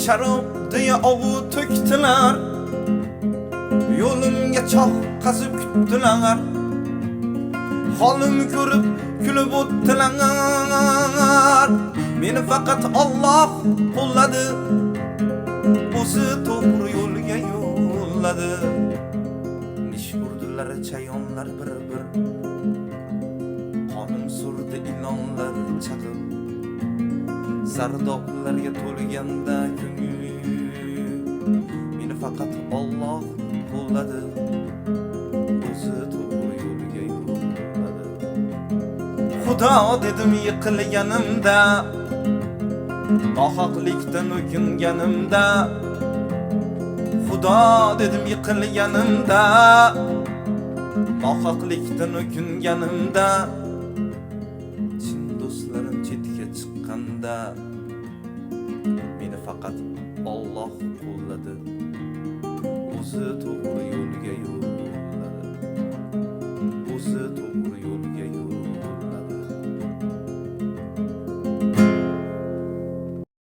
sharob deya ovu to'kdilar, yo'limga choq qazib kutdilar, holim ko'rib kulib o'tdilar. Meni faqat Alloh qo'lladi, o'zi to'g'ri yo'lga yo'lladi. Nish urdilar chayonlar bir-bir, qonim surdi ilonlar chaqib, zardoblarga to'lganda ko'ngil, meni faqat Alloh qo'lladi, o'zi to'g'ri yo'lga yo'lladi. Xudo dedim yiqilganimda, nohaqlikdan o'kinganimda, Xudo dedim yiqilganimda, nohaqlikdan o'kinganimda, chin do'stlarim chetga chiqqanda, meni faqat Alloh qo'lladi, o'zi